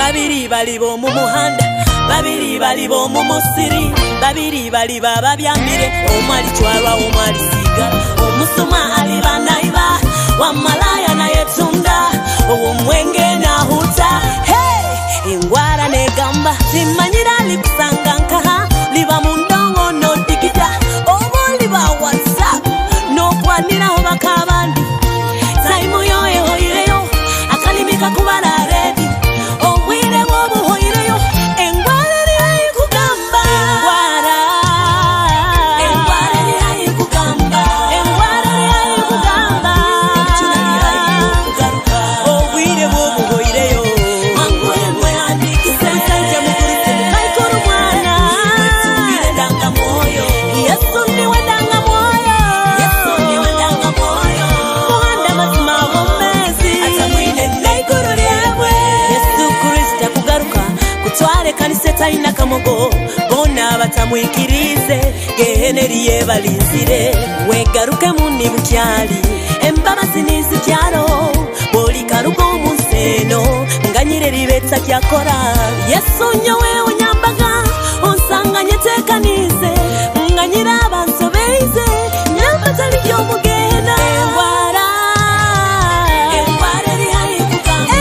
babiri balibo mu muhanda, babiri balibo mu musiri, babiri baliba babyambire, omwali chwarwa omwali siga, omusuma aliba naiba, wamalaya na yetunda, omwenge na huta. Hey, ingwara negamba, simanyira likusanga nkaha, liba mundongo no digita, obo liba WhatsApp, no kwanira obakabandi. Saimu yoye hoireyo, akalimika kubara ready. Owire wobu hoireyo, engwara li hai kugamba. Engwara li hai kugamba. Engwara li hai kugamba. Chuna li hai kugaruka. Owire wobu hoireyo, mangure mwe andikise. Sanja muguruse mukaikoro mwana. Wetubire danga moyo. Yesu niwe danga moyo. Yesu niwe danga moyo. Muhanda mazima womezi. Atamwine naikoro liyewe. Yesu Kristo kugaruka. Kutware kanise taina kamogo. Bona batamwikirize. Geheneriye balizire. Wegaruke muni bukyali. Embabazi nizikyalo. Boli karugo museno. Nganyire libeta kyakora. Yesu nyowe unyambaga. Onsanganye tekanize. Nganyira abansobeize. Nyambata liyo mugenda. Engwara li hai kugamba.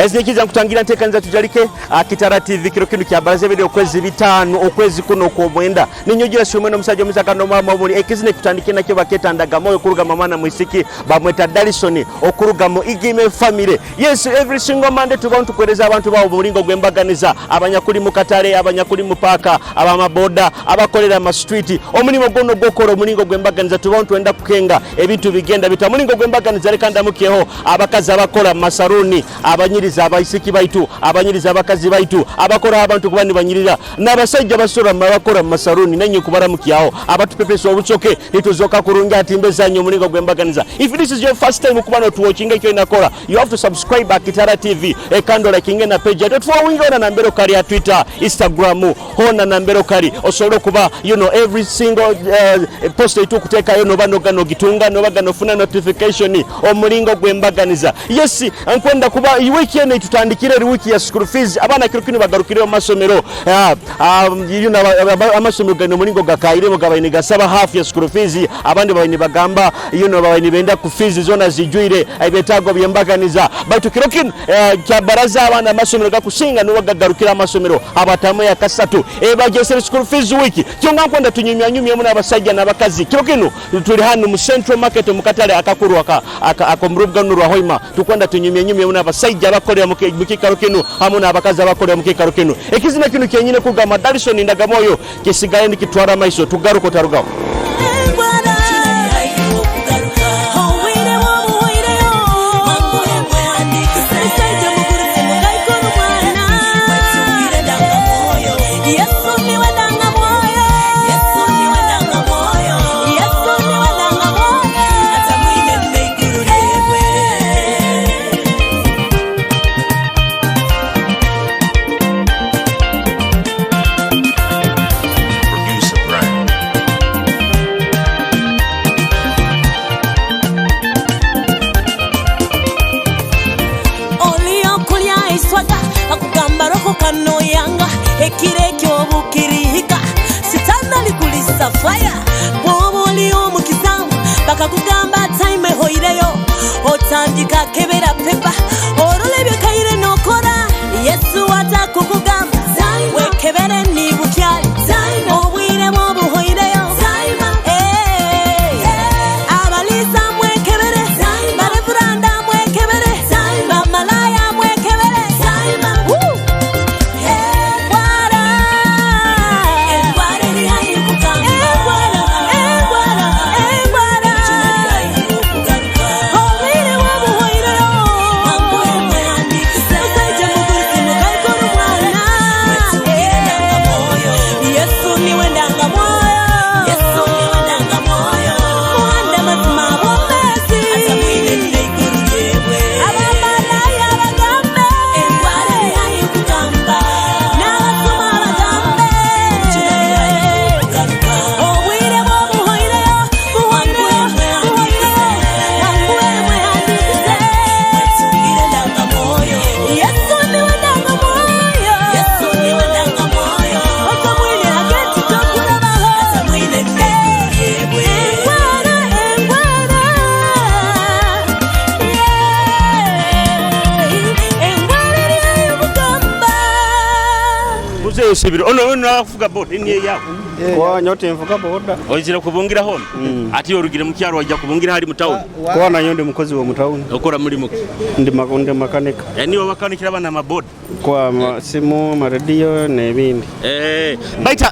Eznikiza nkutangira ntekaniza tujarike Kitara TV kiro kintu kyabaraze video okwezi bitano okwezi kuno ko mwenda ninyogira shumwe no musajja muzakano mama muri ekizine kutandike nakyo baketandaga moyo kuruga mama na mwisiki bamweta Dalison okuruga mu igime family. Yes, every single Monday tubantu kwereza abantu bawo mulingo gwembaganiza abanyakuli mu katale abanyakuli mu paka abamaboda abakolera ma street omulimo gono gokoro mulingo gwembaganiza tubantu enda kukenga ebintu bigenda bitamulingo gwembaganiza lekanda mukeho abakazi abakola masaruni abanyiriza abaisiki baitu abanyiriza abakazi baitu abakora abantu kubani banyirira n'abasajja basura mabakora masaruni nanyo kubara mukiyaho abatupepesa obuchoke nituzoka kurunga atimbe zanyo mulingo gwembaganiza. If this is your first time kubana to watching ekyo inakora, you have to subscribe at Kitara TV ekando like ingena page at for winga na nambero kali ya Twitter Instagram hona nambero kali osolo kuba every single post itu kuteka bano gano gitunga no bagano funa notification omulingo gwembaganiza. Yes, ankwenda kuba wiki ene tutandikire wiki ya school fees abana kirukini bagarukire amasomero amasomero gano mulingo gakaire mugabaine gasaba half ya school fees abandi baine bagamba baine benda ku fees zona zijuire ebetago byembaganiza baitu kirukini kyabaraza abana amasomero gakusinga no bagagarukira amasomero abatamu ya kasatu bagese school fees wiki kyonga nkwenda tunyumya muna abasajja nabakazi kirukino tuli hano mu Central Market mu katale akakuru akomrubga nuru Hoima tukwenda tunyumya muna abasajja abakolera mu kikaro kino hamuna abakazi abakolera mu kikaro kino ekizina kino kyenyine kugama Dalison ndagamoyo kisigaye nikitwara maiso tugaruko tarugaho. Kano yanga ekireke obukirihika sitanda likulisa fire boboli omukizamu bakakugamba time hoireyo otandika kebera pepa orolebye kaire nokora Yesu atakukugamba wekebere ni bukyali obwire bobu hoireyo abaliza mwekebere barevuranda mwekebere bamalaya mwekebere osibiro ono afuga boda niye yako kwa nyote mfuka boda oyizira kubungira home ati orugire mu kyaro wajja kubungira hari mu town kwa na yonde mukozi wa mu town okora muri mu ndi makanika yani wa bakanikira bana maboda kwa simu radio nebindi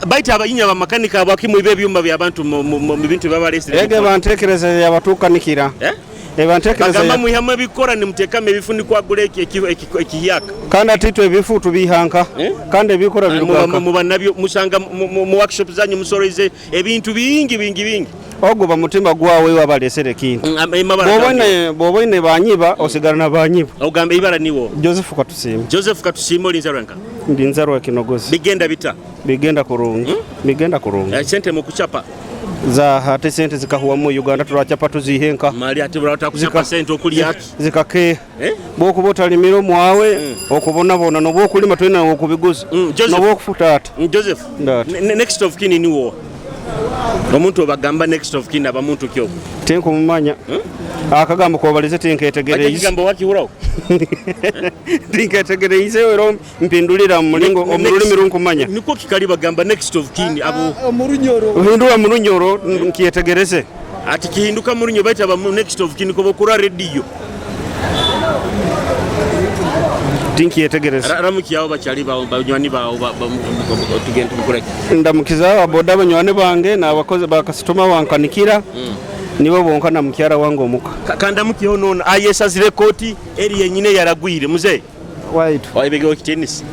baita abayinya ba makanika abakimu ibe byumba bya bantu mu bintu babalese ege bantekereza yabatukanikira bagamba muhamwe bikora ni mutekame bifundi kwa guleke ekiyaka kandi atitwe bifu tubihanka kandi bikora birugaka mu banabyo musanga mu workshop zanyu musoroize ebintu bingi ogo bamutimba gwawe wabalesere kintu bobone banyiba osigarana banyiba ogamba ibara niwo Joseph Katusima olinzaranka ndinzarwa Kinogozi bigenda kurungi sente mu kuchapa za hati sente zikahuwa mu Uganda turachapa tuzihenka mali ati burata kuchapa sente okuli yaki zikake boku botali miro mwawe okubona bona no boku lima twena okubiguza no boku futata Joseph next of kin niwo omuntu obagamba next of kin abamuntu kyo tenko mumanya akagamba ko balize tinketegereye akagamba waki hurawo tinketegereye ero mpindulira mulingo omulimi runkumanya niko kikali bagamba next of kin abo uhindura murunyoro nkiyetegereze ati kihinduka murunyo baita ba next of kin ko bokura radio tinkiyetegereze ramuki yabo bachali ba banywani ba tugenda mukureke ndamukiza aboda banywani bange na abakoze bakasitoma wankanikira nibo bonka na mukyara wangu omuka kanda mukiho nona ayesazire koti eri yenyine yaragwire muze waitu waibege tennis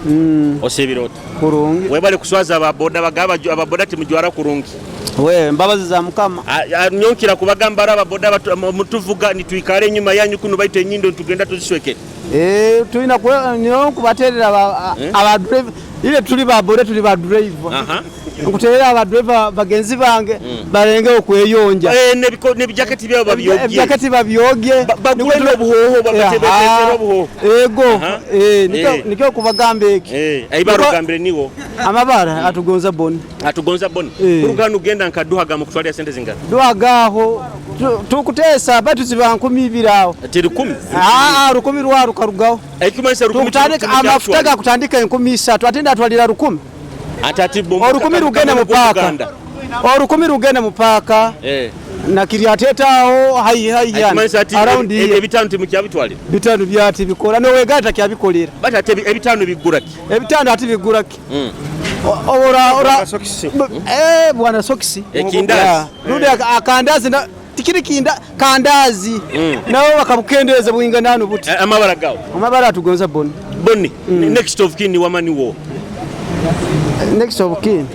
osebirota kurungi webale kuswaza ababoda bagaba ababoda timujwara kurungi we mbabazi za mukama nyokira kubagamba ababoda mutuvuga nitwikare nyuma yanyu kuno baite nyindo tugenda tuzishweke tuina nyo kubaterera aba driver ile tuli baboda tuli ba driver ukuterera aba driver bagenzi bange barenge okweyonja nebijaketi byabo babyoge bagwendo buhoho bagatebetero buhoho ego nikyo kubagambe eki aibaro gambere niwo amabara atugonza boni kurugana ugenda nkaduhaga mu kutwalya sente zingana duhagaho tukutesa batu ziba 12 aho ati 10 10 rwaru karugaho ekimanyisa 10 tukutandika amafutaga kutandika 13 atenda atwalira 10 atati bombo 10 rugenda mupaka 10 rugenda mupaka na kiriateta aho hayi around ebitanu timukyabitwale bitanu byati bikora no wegata kyabikolera batate ebitanu biguraki ebitanu ati biguraki ora sokisi bwana sokisi ekindazi rude akandazi na tikiri kinda kandazi nawo bakabukendeze buinga nanu buti amabara gawo amabara tugonza boni next of kin wamani wo next of kin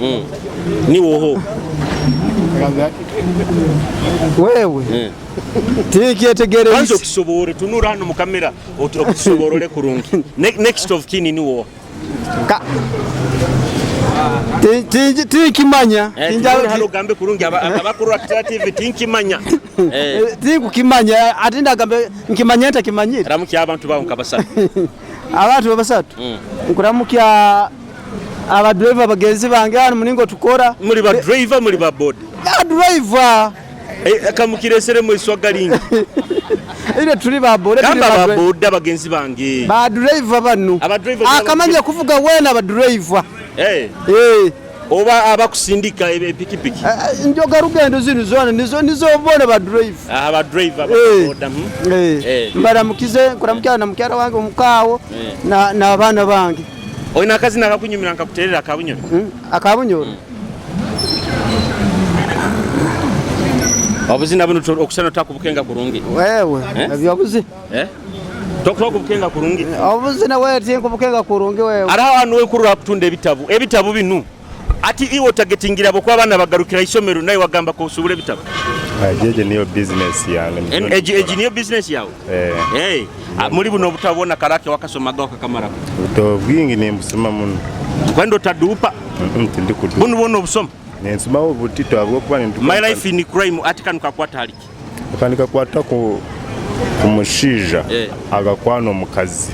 ni wo wewe tikietegereye anzo kisobore tunura hano mu kamera okisoborole kurungi next of kin ni wo tinkimanya hano gambe kurungi abakuru active tinkimanya tinkukimanya atinda gambe nkimanya ntakimanyira ramuki abantu bawo nkabasatu abantu babasatu nkuramukya aba driver bagenzi bange hano muningo tukora muri ba driver muri ba board driver akamukiresere mu iswagalinga ile tuli ba board ba board bagenzi bange ba driver banu akamanya kuvuga wena ba driver oba abakusindika epikipiki njoga rugendo zinu zone nizo bone ba driver aba driver ba board mbaramukize kuramukya na mukyara wange omukawo na abana bange oyina akazi nakakunyumira nkakuterera akabunyoro akabunyoro obuzina buno okusana takubukenga kurungi wewe ebyobuzi tokubukenga kurungi obuzina wewe tinkubukenga kurungi wewe ara hano we kurura kutunda ebitabu binu ati iwo targetingira abo kwa bana bagarukira isomero nayo wagamba ko usubure bitabo ajeje niyo business yange eji niyo business yawe muri buno butabona karake wakasomaga kakamara to bwingi ni mbusoma muno kwendo tadupa ndikudu buno bono busoma nensoma obutito abwo kuba ndu my life in crime atikanuka kwata haliki akanika kwata ko umushija agakwana omukazi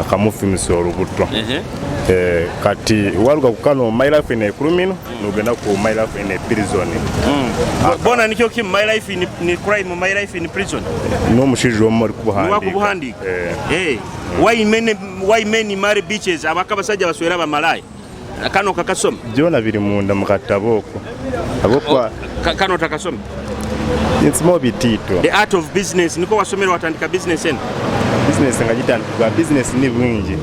akamufa imisoro buto kati waruga kukano my life in criminal nugenda ku my life in prison bona nikyo ki my life in crime my life in prison no mushija omuri kubuhandi why many marry bitches abakabasajja baswera ba malaya Kano kakasoma byona biri munda mu katabo okwo abokwa kano takasoma it's more bitito the art of business niko wasomera watandika business eno business ngajitandika business ni bwingi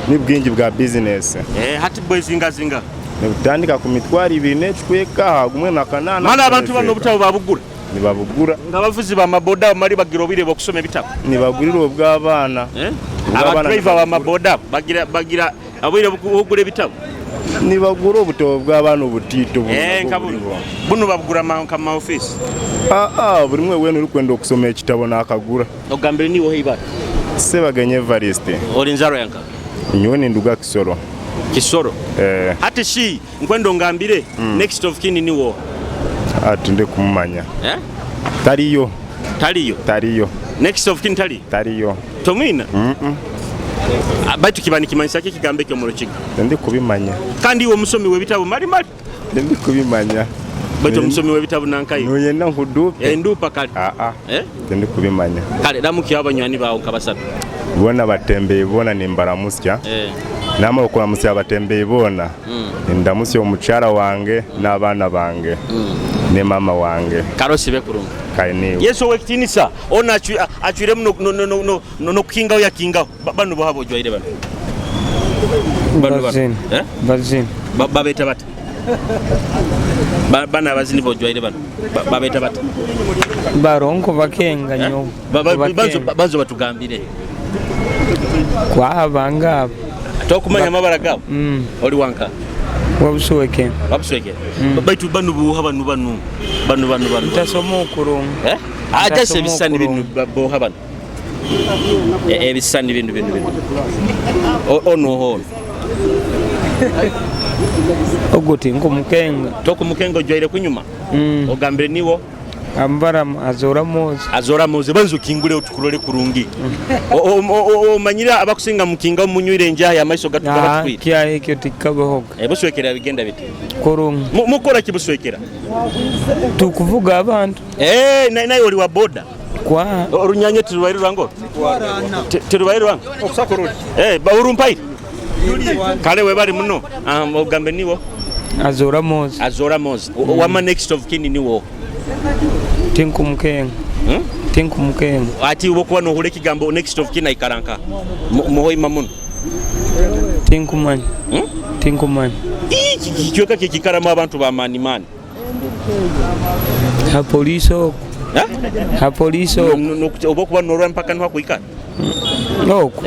ni bwingi bwa business hati boys zinga nebutandika ku mitwari 2 n'ekikweka gumwe na kanana mala abantu bano obutabo babugura ni babugura ngabavuzi ba maboda mali bagira obire bokusoma ebitabo ni bagurira obw'abana abadriver ba maboda bagira abire bokugura ebitabo ni bagura obutabo bw'abana obutito buno babugura ma office buri mwe wenu uri kwenda okusoma ekitabo n'akagura ogambire niwo Hoima Sebaganye Evariste olinzaro yanka nyoni nduga Kisoro ate shi nkwendo ngambire next of kin niwo atunde kumanya taliyo next of kin taliyo tomina baitu kibani Kumanyisa kigambe cyo mu rukiga ndi kubimanya kandi wo musomi we bitabo mari ndi kubimanya baitu musomi we bitabo nankayo noyenda nkudupe ndupa kali ndi kubimanya kale damuki abanywani bawo kabasatu bona batembeye bona nimbaramusya nama okuramusya batembeye bona ndamusya omuchara wange n'abana bange ne mama wange karosi bekurunga kainiwe yeso wekitinisa ona achwire no kinga ya kinga banu bohabo jwaire banu bazin babeta bata bana bazini bojwaire banu babeta bata baronko bakenga nyo bazo batugambire kwa abanga tokumanya mabara gabo oli wanka wabusweke baitu banu buha banu tasomo okurunga aja sebisani bintu boha banu ebisani bintu ono oguti nkumukenga tokumukenga ojwaire kunyuma ogambire niwo ambara azora moze banzo kingule utukurole kurungi manyira abakusinga mukinga munywire nja ya maiso gatugara twira kya ekyo tikabohoga buswekera bigenda biti kurunga mukora kibuswekera tukuvuga abantu nayo oli wa boda kwa orunyanye turubairo rango turubairo rango okusakoruli bawurumpai kale we bali muno ogambe niwo azora moze wama next of kin niwo tinkumukenga ati ubokuwa no hule kigambo next of kin ikaranka Hoima muno tinkumanya kichweka kikarama abantu ba mani ha poliso ubokuwa no mpaka ntwa kuikana noko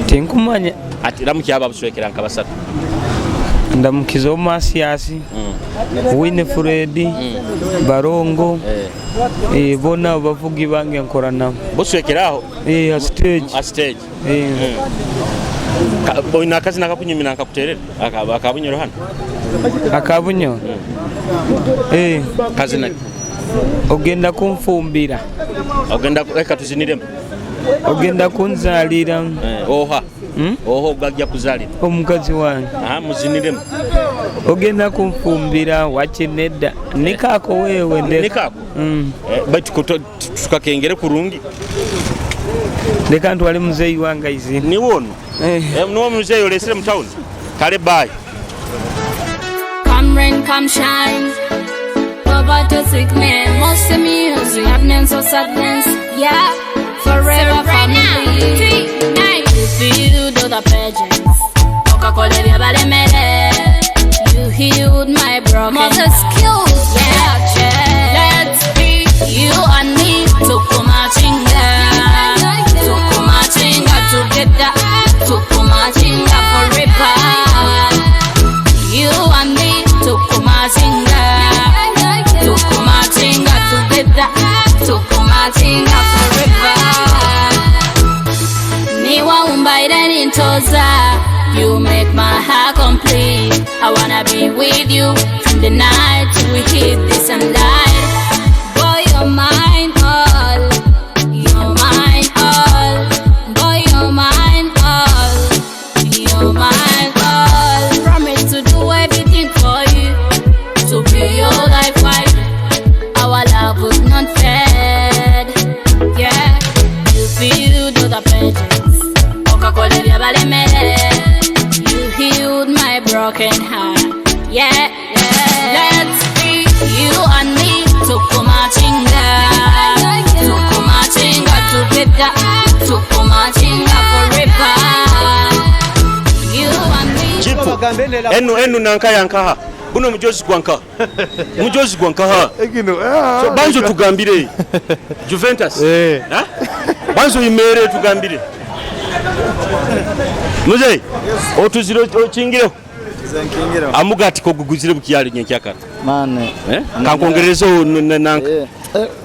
tinkumanya ati ramukyaba buswekera nkabasatu ndamukizo Masiasi Winifred Barongo bona bavugi bange nkora nabo buswekeraho a stage boina kazi nakakunyimina nakakuterera akabunyoro hano akabunyo kazi na ogenda kumfumbira ogenda reka tuziniremo ogenda kunzalira oho gajja kuzalira omukazi wange muziniremo ogenda kumfumbira wakinedda nikako wewe nikako baitu tukakengere kurungi leka ntwale muzeyi wange izini niwono no muzeyi olesere mu town kale bye come rain come shine over to sickness most music happiness or sadness yeah forever family you do the pageants Coca-Cola via balemele you healed my broken mother skills let's be you and me tukumachinga together tukumachinga forever you and me tukumachinga together tukumachinga forever niwa umbaire nintoza you make my heart complete I wanna be with you from the night till we hit the sunlight boy you're mine all you're mine all boy you're mine all you're mine all promise to do everything for you to be your life wife our love would not fade yeah you feel do the pages Coca-Cola via balemele you healed my broken heart. Yeah, let's be you and me. Tukumachinga together. Tukumachinga forever. You and me. Chipu enu nanka buno mujozi gwanka so banzo tugambire Juventus banzo imere tugambire muze otuziro okingiro amugati ko guguzire bukiyali nyekyaka mane kankongerezo nanka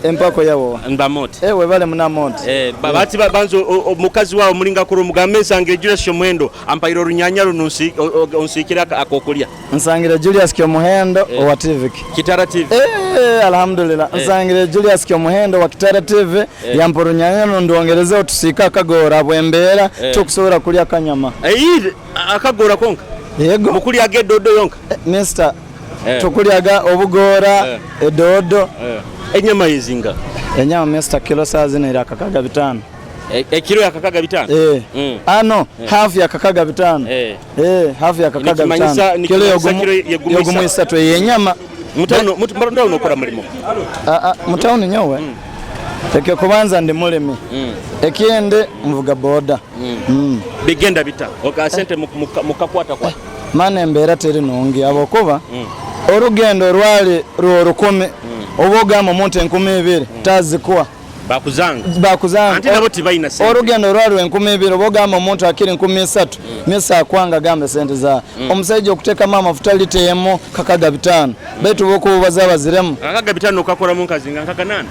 empako yawo mbamote we bale munamote babati banzo mukazi wao mulinga kuro mugambe sange Julius Kyomuhendo ampairo runyanya rununsi onsikira akokulya nsangira Julius Kyomuhendo wa TV Kitara TV alhamdulillah nsangira Julius Kyomuhendo wa Kitara TV yampa runyanya ndongereze otusika akagora bwembera tukusura kulya kanyama akagora konka yego mukuli agedodo yonka mister tukulyaga obugora edodo enyama yizinga enyama mister kilo sazinira akakaga 5 kilo ya kakaga 5 ano half ya kakaga 5 half ya kakaga 5 kilo yogumu 3 yenyama mutano unokora mulimo mutano nyowe Eke kubanza ndi mulimi ekinde mvuga boda bigenda bita okasente mukakwata kwa mane mbera teri nongi abokuba orugendo rwali rukome oboga mu monte 12 tazikuwa bakuzanga anti nabo tibaina sente orugendo rwali 12 oboga mu monte akiri 13 misa kwanga gambe sente za omusaije okuteka mama futalitemo kakaga 5 betu bokubaza baziremu kakaga 5 okakora mu nkazinga nkaka 8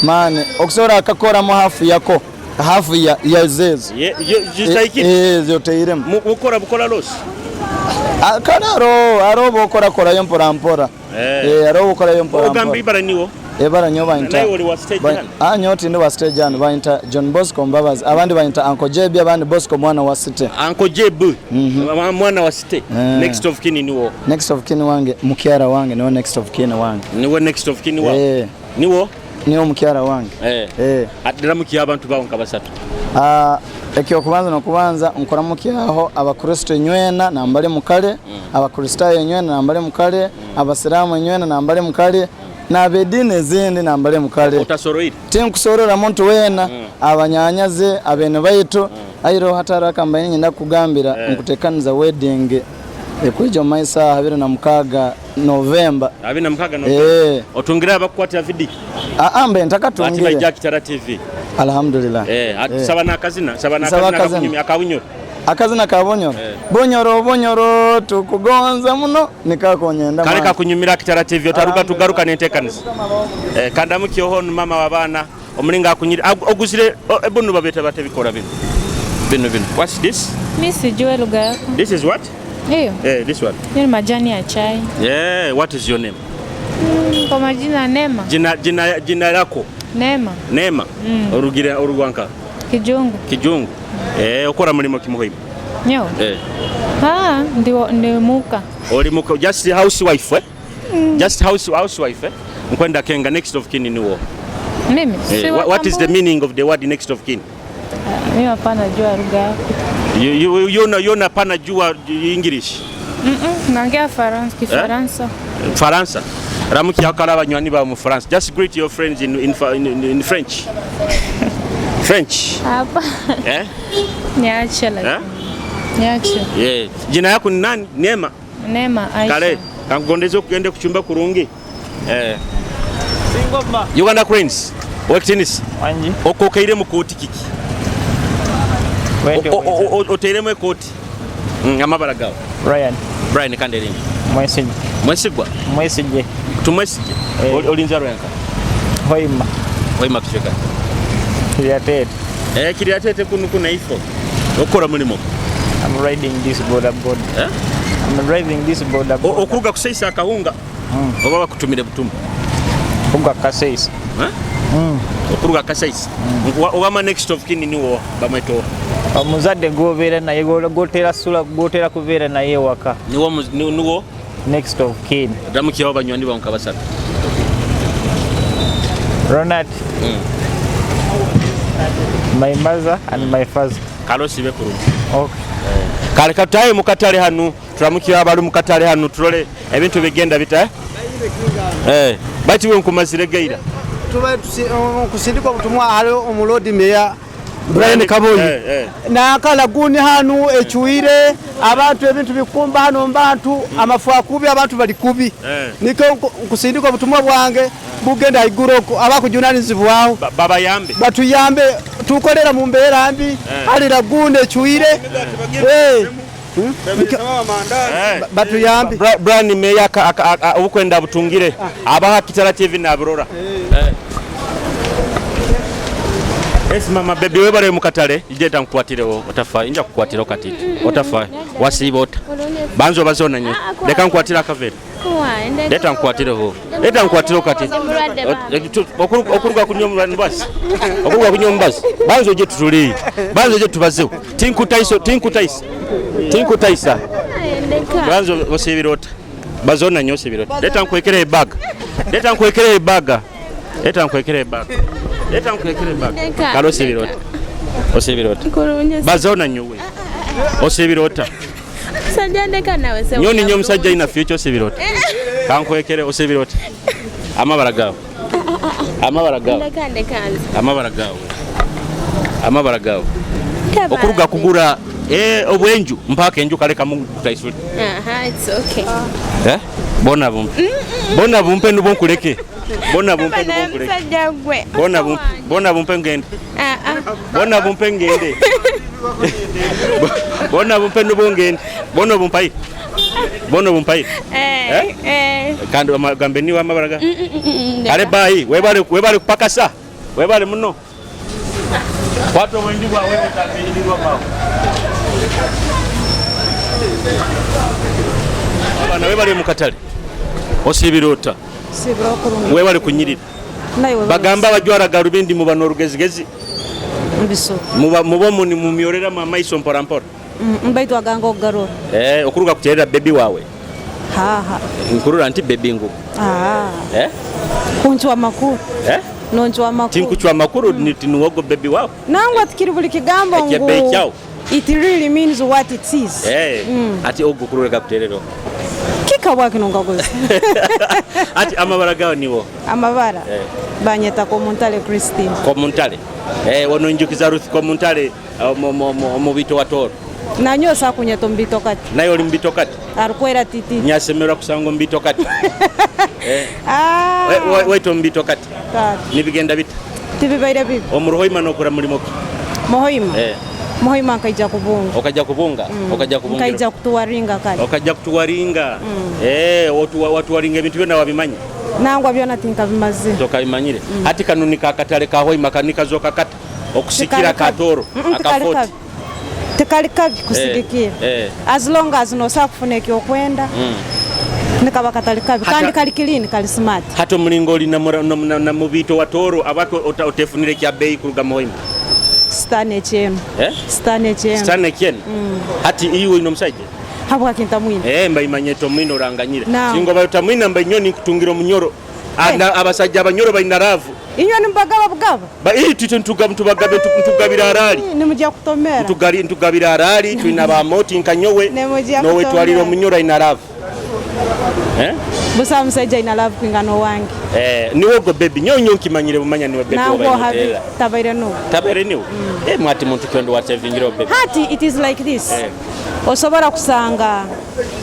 mane okusora akakora mu hafu ya zezo zoteiremu mukora losi kanaro arobo kora yompora mpora arobo kora yompora ogambi ibara niwo ebara nyoba inta nyoti ndi wa stage jan bainta John Bosco Mbabazi abandi bainta Uncle JB abandi Bosco mwana wa city Uncle JB mwana wa city next of kin niwo next of kin wange mukyara wange no next of kin wange niwo next of kin wange niwo mukyara wange adira mukiya abantu bawo nkabasatu ekyo kubanza nkora mukiyaho abakristo nywena nambale mukale abakristayo nywena nambale mukale abasiramu nywena nambale mukale nabedine zindi nambale mukale utasoroire tinkusorora muntu wena abanyanyaze abene baitu ayiro hatara kambaye nyenda kugambira nkutekaniza wedding ekwijo maisa 26 November otungira abakwata video ambe ntakatungira ati bajja Kitara TV alhamdulillah sabana akazina akazina kabonyoro bonyoro tukugonza muno nikakonyenda kale kakunyumira Kitara TV otaruka tugaruka nentekaniza kanda mukyoho mama wabana omulinga akunyira ogusire ebunu babete batebikora bino what's this Miss Joel Luga this is what this one ni majani ya chai what is your name kwa majina Neema jina lako Neema orugira urugwanka kijungu okora mulimo kimuhoima nyo ndi muka oli muka just housewife just housewife nkwenda kenga next of kin niwo mimi what is the meaning of the word next of kin mimi hapana jua lugha yako you hapana jua English naongea Faransa ramuki yakala abanywani ba mu France just greet your friends in French hapa niache jina yako ni nani Neema Aisha kale kangondeze kugende kuchumba kurungi Uganda Cranes Wactinis wanji okokaire mu koti kiki oteiremo ekoti amabara gawo Brian kanderini mwesigwa tumwesije olinzaro yanka Hoima kisheka kiriatete kuna ifo okora mulimo I'm riding this border okuruga kuseisa akahunga oba bakutumire butumu kuruga kaseisa okuruga kaseisa oba next of kin niwo bamweto omuzadde govera naye gotera kuvera naye waka niwo next of kin damukiya abanywani banka basatu Ronald my mother and my father Carlos Bekuru okay kale kataye mukatale hanu turamukira abali mukatale hanu tulole ebintu bigenda bita bati we nkumazire geira tuba kusindikwa butumwa hali omulodi meya Brian Kabonyi na kala guni hanu echuire abantu ebintu bikumba hano mbantu amafuwa kubi abantu bali kubi niko kusindikwa butumwa bwange bugenda iguroko abakujunanizibu wao baba yambe batuyambe tukolera mu mbeera mbi hali lagune echuire batuyambe Brian meya ukwenda butungire abaha Kitara TV na Aurora Esi mama baby webale mukatale ijeta nkwatirewo otafa inja kukwatira katiti otafa wasibota banzo bazona nyo leka nkwatira akavera leta nkwatirewo leta nkwatira katiti okuruga kunyomba basi okuruga kunyomba basi banzo je tutuli banzo je tubazewo tinkutaisa banzo osibirota bazona nyo osibirota leta nkwekere ebaga leta nkwekere ebaga leta nkwekere ebaga leta nkwekere ebaga kalo osibirota osibirota bazona nyowe osibirota sajandeka nawe se nyoni nyo musajja ina future osibirota kankwekere osibirota amabara gawo amabara gawo okuruga kugura obwenju mpaka enju kaleka mungu taisuli it's okay bona bumpe nubonkuleke bona bumpe nubonkuleke bona bumpe ngende bona bumpe ngende bona bumpe nubongende bona bumpai kandi amagambe ni wamabaraga kale bayi webale kupakasa webale muno watu wengi wa wewe tabiri kwa bana webale mukatale osibirota webale kunyirira bagamba bajwara garubindi mu bano rugezigezi mbiso mubo muni mu miorera mama iso mpora mbaitwa gango garo okuruga kuterera baby wawe nkurura anti baby ngo kunchwa makuru nonchwa makuru tinkuchwa makuru niwogo baby wawe nangu atikiri buli kigambo ngo it really means what it is ati ogo kururega kuterero kika wake nongagoza ati amabara gawo niwo amabara banyeta komuntale Christine komuntale wono njukiza Ruth komuntale mu bito watoro nanyo sakunyeto mbito kati nayo limbito kati arkwera titi nyasemera kusango mbito kati weto mbito kati nibigenda bita tibibaire bibi omurohoima nokura mulimoki mohoima Hoima kaija kubunga. Okaja kubunga. Okaja kubunga. Kaija kutuwaringa kali. Okaja kutuwaringa. Watu waringa bintu byona wabimanyi. Nangwa byona tinka bimaze. Toka bimanyire. Hati kanuni kakatale ka Hoima kanika zoka kata. Okusikira katoro akafoti. Tekali kabi kusigikia. As long as no sakufune kyokwenda. Nikaba katali kabi kandi kali kilini kali smart. Hato mlingoli na mubito watoro abako otefunire kya bei kuruga Hoima. Stane chenu. Stane chenu. Hati iyo ino msaje? Hapo akinta mwina. Mba imanyeto mwino ranganyire. Singo bayota mwina mba inyoni kutungiro munyoro. Abasajja abanyoro bayinaravu. Inyoni mbagaba bugaba. Ba iri tito ntugabagabe ntugabira arali. Nimujya kutomera. Ntugabira arali twina ba moti nkanyowe. Nowe twaliro munyoro inaravu. Busa msajja inaravu kwingano wangi. Niwogo baby nyonyo nkimanyire bumanya niwe baby wabaye. Nango habi tabaire no. Tabaire niwe. Mwati muntu kwendo watevingiro baby. Hati it is like this. Osobora kusanga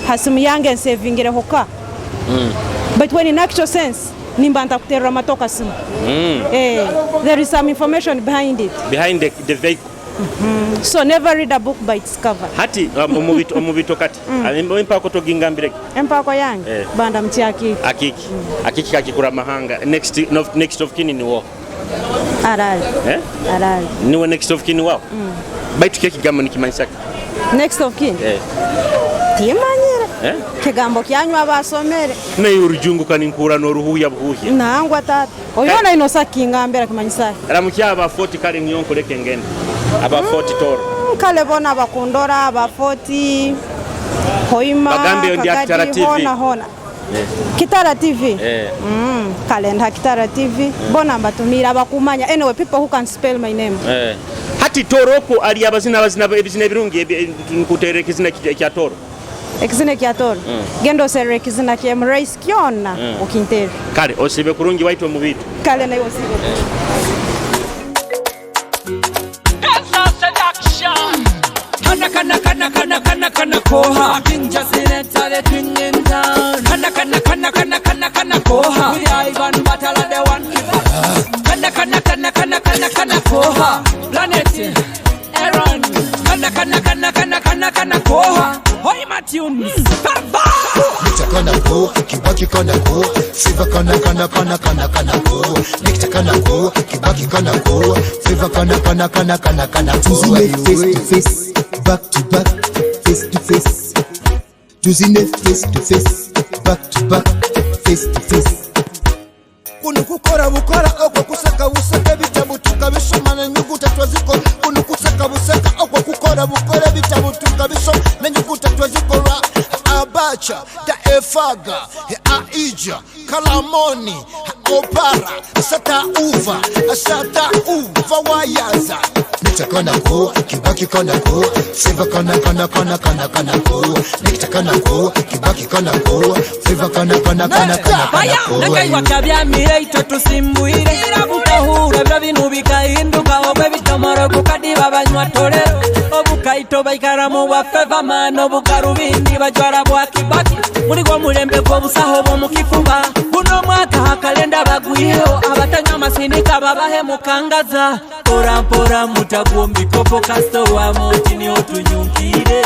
hasimu yange nsevingire hoka. But when in actual sense nimba ntakuterera matoka simu. There is some information behind it. Behind the vehicle. So never read a book by its cover. Hati omubito kati. Empako togingambire. Empako yange banda mtiaki. Akiki kakikura mahanga. Next of kin ni wo. Arali. Arali. Niwe next of kin wao. Baitu keki gamba nikimanyisaka. Next of kin. Timanyira. Kigambo kyanywa basomere. Na yurujungu kaninkura no ruhuya buhuya. Nangwa tata. Oyona inosaki ngambera kimanyisaka. Ramukya aba 40 kali nyonko leke ngende. Aba 40 toro. Kale bona bakundora aba 40 Hoima bagambe ndi Kitara TV. Hona. Kitara TV. Kalenda Kitara TV. Bona mbatumira abakumanya. Anyway, people who can spell my name. hati toropo ali abazina ebizina birungi nkutere kizina kya toro ekizina kya toro gendo serre ekizina kya mrais kyona okintere kale osibe kurungi waito mu bitu kale nayo osibe Kana koha kinja sinetale twingin down kana koha we are even battle the one kana koha planet Aaron kana koha Hoima tunes kana ko kibaki kana ko siva kana ko nikita kana ko kibaki kana ko siva kana face to face back to back face to face Juzine face to face back to back face to face kuno kukora bukora okwo kusaka busaka bitabu tukabisoma na nyuguta twaziko kuno kusaka busaka okwo kukora bukora bitabu tukabisoma na nyuguta twaziko abacha da efaga aija kalamoni opara sata uva wayaza nitakana ko kibaki kana ko siva kana ko nitakana ko kibaki kana ko siva kana ko nakai wakabya mireito tusimbuire bukahura bya binu bikahinduka obwe bitomoro kukadiba banywa torero obukaito baikaramu bwa feva mano bukarubindi bajwara bwa kibaki muri gwa mulembe ko busaho bo mukifuba buno mwaka kalenda bagwiyo abatanya masindika babahe mukangaza pora mutagombi kopo kasto wa motini otunyunkire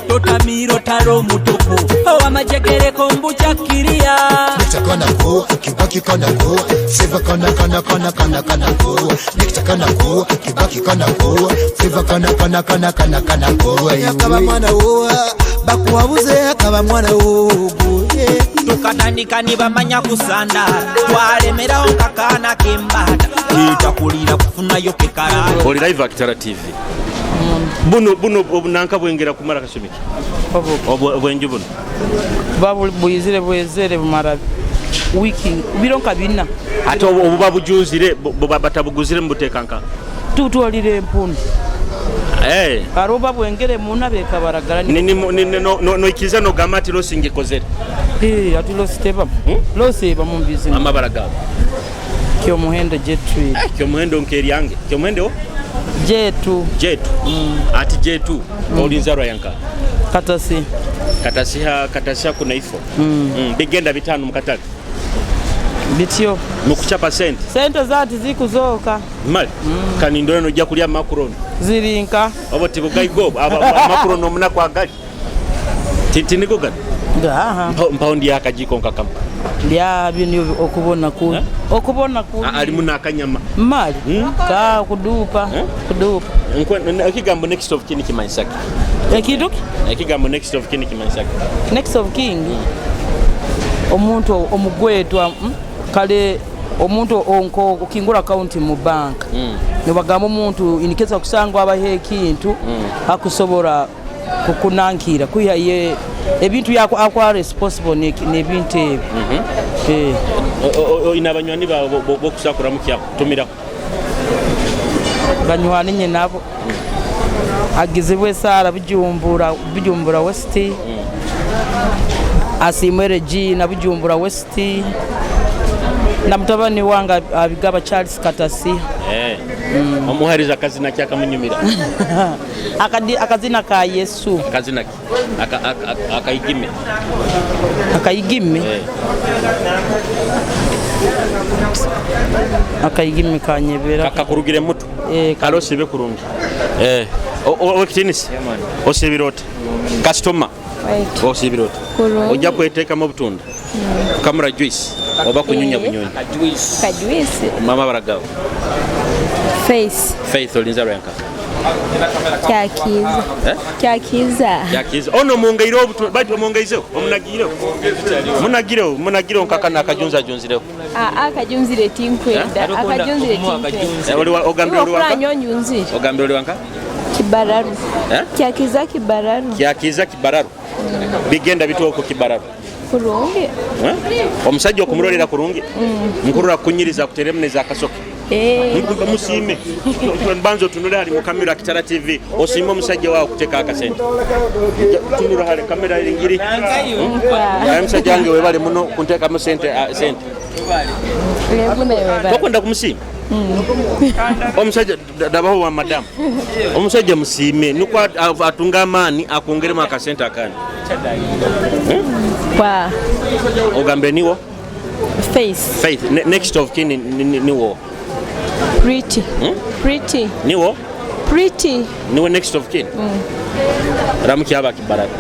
totamiro taro mutoko wa majegere kombucha kiria nitakana ko kibaki kana ko siva kana ko nitakana ko kibaki kana ko siva kana ko yakaba mwana wo bakuwabuze yakaba mwana wo tukatandika nibamanya kusanda twalemeraho kakana kembata kitakulira kufuna yo kekara oli live Kitara TV buno obunanka bwengera kumara kasomiki obwenju buno babu buyizire bumara wiki bironka bina ate obuba bujuzire batabuguzire mbutekanka tutolire empunu aroba bwengere muna bekabaragara no ikiza no gamati lo singikozere ati lo steba lo seba mu business amabaragabo kyo muhendo jetri kyo muhendo nkeri yange kyo muhendo jetu ati jetu olinzarwa yanka katasi kuna ifo bigenda bitanu mukatali bityo mukuchapa sente zati zikuzoka mali kani ndono jja kulya macaroni zirinka oboti bugaigo macaroni omuna kwa gali tiniko gani mpaundi yakajiko nkakam bya binyo okubona ku ali muna akanyama mali ka kudupa ekigambo next of kin kimanisaki ekigambo next of kin kimanisaki next of king omuntu omugwetwa kale omuntu onko okingura account mu bank ne bagamba omuntu inikeza kusangwa abahe ekintu akusobora kukunankira kuyaye ebintu yako akwa responsible nebintu inabanywani bo kusakura mukya tumira banywani nye nabo agizibwe sara bijumbura west asimwere G na bijumbura west na mtabani wanga abigaba Charles Katasi omuhariza akazina kyakamunyumira akazina ka Yesu akazina akayigime kanyebera kakurugire mutu kalosibe kurungi okitinisi osibirote customer osibirote ojja kweteka mu butunda kamera juice oba kunyunya bunyonyi ka juice mama baragao faith olinza ranka kyakiza ono mungairo obutu bati mungaizo munagiro nkakana akajunza junzireho akajunzire tinkwenda oli ogambye oli wanka kibararu kyakiza kibararu bigenda bitoko kibararu kurungi omusajja okumulolera kurungi nkurura kunyiriza kuteremneza akasoke musime banzo tunula ali mu kamera Kitara TV osima omusajja wawe kuteka akasente tunula hali kamera ingiri musajja wange webale muno kunteka mu sente wakwenda kumusima omusajja dabaho wa madam omusajja musime nuko atunga amaani akongeremu akasente akandi ogambe niwo Faith. Next of kin niwo. Pretty. Niwo? Pretty. Niwo next of kin. Ramuki aba kibaraka.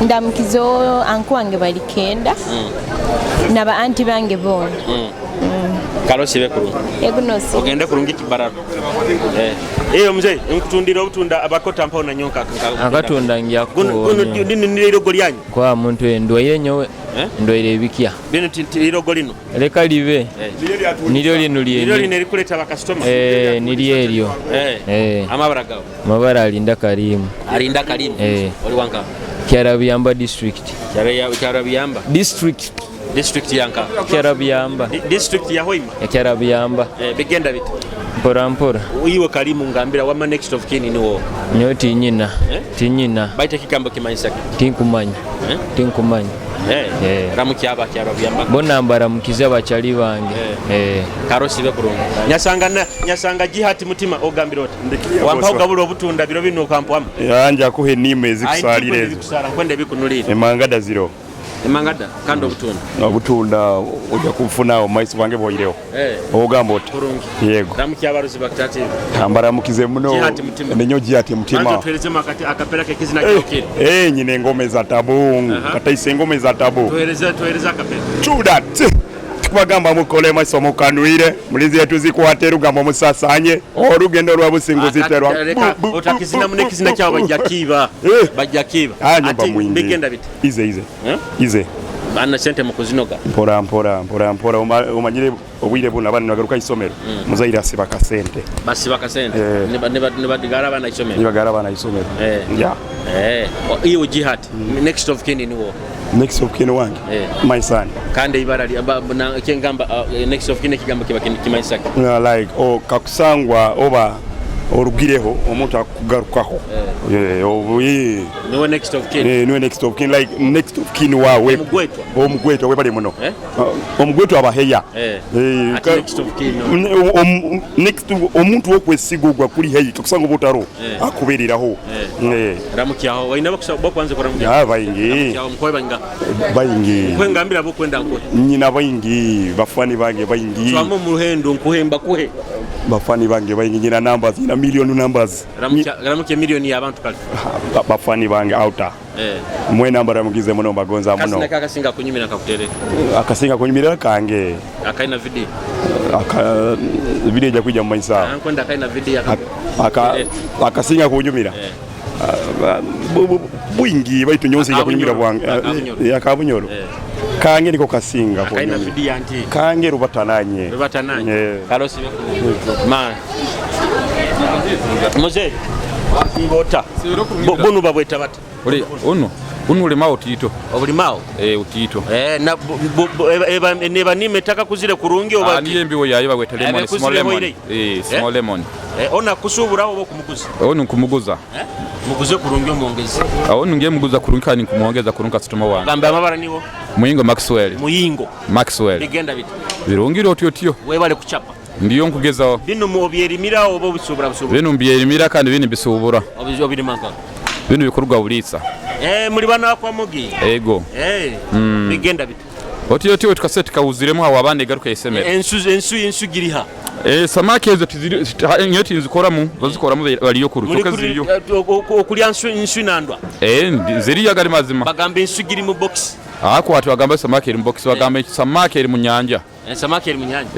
Ndamukizo anku wange bali kenda. Naba anti bange bona. Kalosi bekuru. Egunosi. Ogende kurungi kibaraka. Mzee, nkutundira obutunda abakota mpa na nyonka akatunda njako. Nilo golyanyi. Kwa muntu endwaye nyowe. Ndoire ebikya. Bino tiro golino. Leka live. Nilyo lino liye. Nilyo lino likuleta bakastoma. Nilyo eryo. Amabara gawo. Mabara alinda Karimu. Alinda Karimu. Oli wanka. Kyarabiyamba district. Kyarabiyamba. District yanka. Kyarabiyamba. District ya Hoima. Kyarabiyamba. Bigenda bit. Mpora. Uyiwe Karimu ngambira wama next of kin niwo. Nyoti nyina. Tinyina. Baita kikambo kimanyisa. Tinkumanya. Tinkumanya. Ramuki aba kyarabiyamba. Bona mbara mukiza bachali bange. Karosi bekurunga. Nyasanga jihati mutima ogambira oti. Wampa ogabula obutunda biro bino kampwama. Yanja kuhe nime ezikusalire. Kwende bikunulira. Emangada zero. Emangada kando obutunda. Obutunda ojja kufunawo maiso bange boyirewo. Ogamba oti. Yego. Ramuki abaruzi bakitati. Ambara mukize muno. Nenyo jihati mutima. Bantu tueleze makati akapera ke kizina kyokire. Nyine ngome za tabu. Kataise ngome za tabu. Tueleze akapera. True that. Bagamba mukole maiso mukanwire mulizi yetu zikwate rugamba musasanye orugendo rwa busingo ziterwa otakizina mune kizina cyawo bajyakiba ati bigenda bite ize bana sente mukuzinoga mpora umanyire obwire buna bana nagaruka isomero muzaira asibaka sente nibadigara bana isomero iyo jihad next of kin ni wo next of kin wange my son kande ibara na kengamba next of kin kigamba kiba kimaisaki like kakusangwa oba orugireho omuntu akugarukaho niwe next of kin niwe next of kin like next of kin wawe omugwetwa we bali muno omugwetwa abaheya next of kin next omuntu okwesigugwa kuri heyi kakusanga obutaro akuberiraho ramuki aho waina bakusaba kwanze kora bayingi mkwebanga bayingi kwengambira bokwenda nko nyina bayingi bafani bange bayingi twamo mu ruhendo nkuhemba kuhe bafani bange bayingi nyina numbers ina million numbers ramuki million y'abantu kali bafani bange outa mwe namba ramugize muno bagonza muno kasina kakasinga kunyumira kakutere akasinga kunyumira kange akaina video video ja kuja mu maisa ankwenda akaina video akasinga kunyumira bwingi baitu nyonse ja kunyumira bwange yakabunyoro kange niko kasinga ko akaina video anti kange rubatananye karosi ma Mzee ngota bunu babweta bata uli unu uli mao tito obuli mao utito na neba nimetaka kuzire kurungi oba niyembi wo yayiba weta lemon small lemon small lemon ona kusubura obo kumuguza onu kumuguza muguze kurungi omongezi onu ngiye muguza kurungi kandi kumongeza kurunga customer wange gamba amabara niwo muyingo Maxwell bigenda bite birungiro otyo webale kuchapa ndiyo nkugezaho bino mu byerimira obo bisubura bino mbyerimira kandi bino bisubura obiri maka bino bikorwa bulitsa muri bana kwa mugi ego bigenda bite otyo tukasete kawuziremo hawa abandi garuka isemera ensu giriha samaki ezo nyoti nzikoramu bazikoramu baliyo kurutoka ziriyo okulya ensu nandwa ziriya gari mazima bagamba ensu giri mu box ako watu bagamba samaki eri mu box bagamba samaki eri mu nyanja samaki eri mu nyanja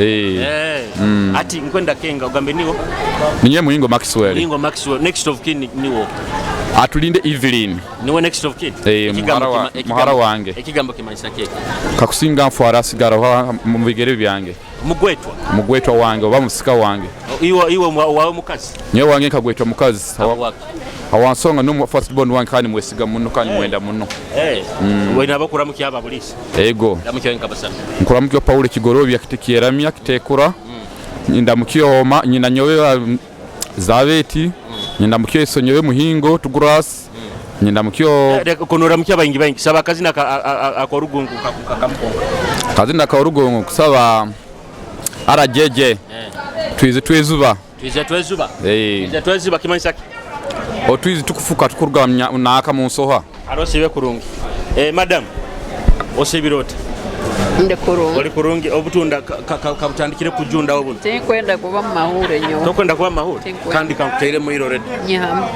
ati nkwenda kenga ugambe niwo ninye muyingo Maxwell next of kin niwo atulinde Evelyn niwe next of kin muhara wange ekigambo kimanyisa keke kakusinga mfara sigara mu bigere byange mugwetwa wange oba musika wange iwe wawe mukazi nyewe wange nkagwetwa mukazi awansonga no first born wange kandi mwesiga muno kandi mwenda muno wena bakuramukya ababulisi ego ndamukyo nkabasana nkuramukyo Paul Kigorobi akitikieramya kitekura ndamukyo Hoima nyina nyowe Zaveti ndamukyo Isonyowe Muhingo Tuguras ndamukyo kunura mukya bayingi saba kazina akorugungu kakamukonga kazina karugungu kusaba arajeje twize twezuba kimanyisa otwize tukufuka tukurugamya naka munsoha arosibe kurungi madam osibirota nde kurungi oli kurungi obutunda kabutandikire kujunda obuntu tenkwenda kuba mahure nyo tokwenda kuba mahure kandi kankutere mu irore nyama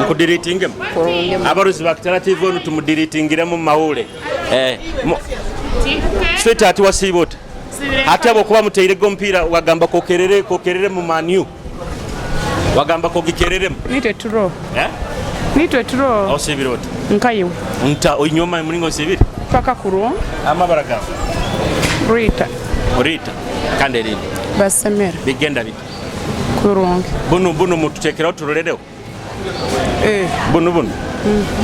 nkudiritinge kurungi abaruzi ba Kitara TV onu tumudiриtingire mu mahure sweetheart wasibota ate abo kuba muteire gompira wagamba kokerere mu manu wagamba kogikerere nitwe turo osibirota nkayo nta onyoma mulingo sibiri paka kuru amabaraga Rita kanderinde basemera bigenda bit kurungi bunu mututekera oturolereho bunu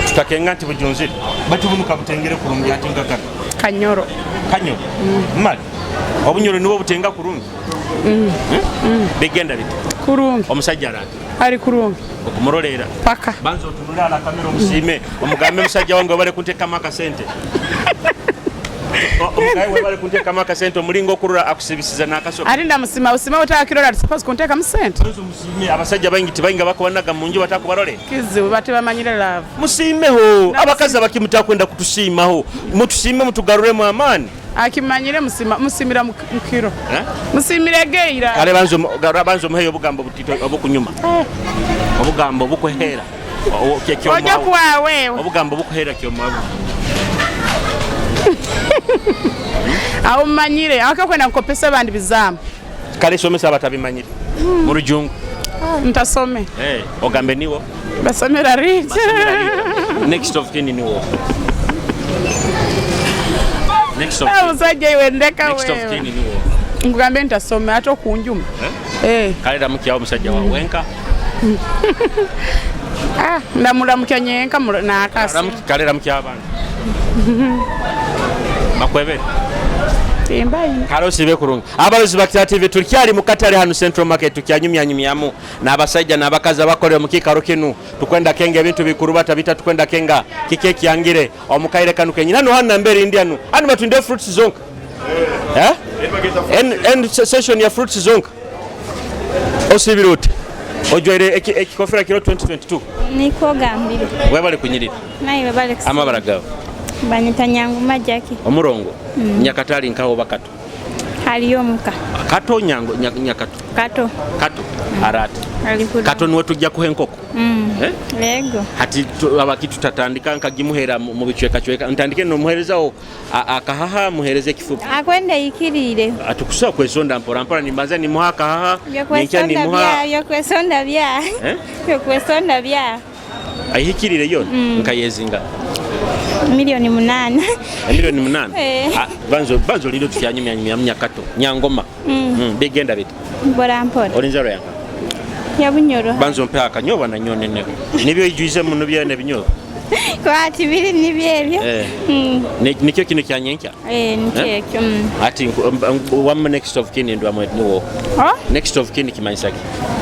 tutakenga nti bujunzire bati bunu kabutengere kurungi ati ngaka kanyoro mali obunyoro nibo butenga kurungi bigenda bit kurungi omusajja arati ari kurungi okumurolera paka banzo tunulala kamera omusime omugambe musajja wange bale kunteka maka sente omugaye bale kunteka maka sente omulingo okurura akusibisiza nakasoka ari ndamusima usima utakirora suppose kunteka mu sente banzo musime abasajja bangi tibayinga bakubanaga munju batakubarole kizu bati bamanyire love musimeho abakazi abakimutaka kwenda kutushimaho mutusime mutugarure mu amani akimanyire musimira mukiro musimire geira kale banzo muheyo obugambo butito obukunyuma obugambo bukwehera ojo kwawe obugambo bukwehera kyo mwabu aho manyire akakwenda nkopesa abandi bizamu kale somesa abatabimanyire mu rujungu ntasome ogambe niwo basomera rich next of kin niwo usajja iwe ndeka next of kin niwo ngugambe ntasome ato kunjuma kale ramukya omusajja wa wenka ndamuramukya nyenka nakasi kale ramukya abantu makwebere kale osibe kurungi abaluzi ba Kitara TV tulikyali mu katale hano Central Market tukyanyumyanyumyamu n'abasajja n'abakazi abakolera mu kikaro kinu tukwenda kenga ebintu bikuru batabita tukwenda kenga kikeki yangire omukaire kanu kenyina hano hano mbere indianu hano batunde fruits zonka end session ya fruits zonka osibirute ojwere ekikofera kilo 2022 niko gambiro webale kunyirira nayo bale amabaragaho banyita nyangu majaki omurongo nyakatali nkaho bakato haliyo muka kato nyango nyakato kato arati kato niwe tujja kuhenkoko lego hati abakitu tatandika nkagimuhera mu bicweka ntandike no muherezaho akahaha muhereze kifupi akwenda ikirire atukusa kwesonda mpora nimbaza ni muhaka haha yokwesonda bya ayikirire yon nkayezinga milioni 8 milioni 8 banzo lilo tukyanyumya myakato nyangoma bigenda bit bora mpora olinzaro yanga yabunyoro banzo mpe akanyoba na nyonene nibyo ijuize muno byane binyoba kwati biri nibyebyo nikyo kino kyanyenkya nikyo ati one next of kin ndo amwe niwo next of kin kimanyisa ki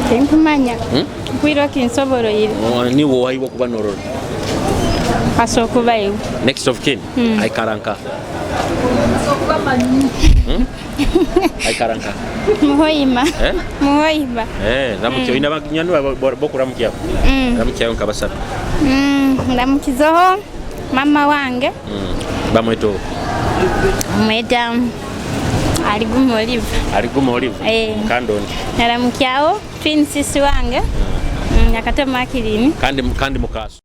tenkumanya kwiro kinsoboro yiri niwo wayiwo kuba nororo asokubayo next of kin aikaranka aikaranka Hoima namukyo ina bagnyanu bokuramukya ramukya nkabasatu ndamukizoho mama wange bamweto mweta aliguma olive kandondi naramukyawo twin sisi wange nyakatema akilini kandi mukaso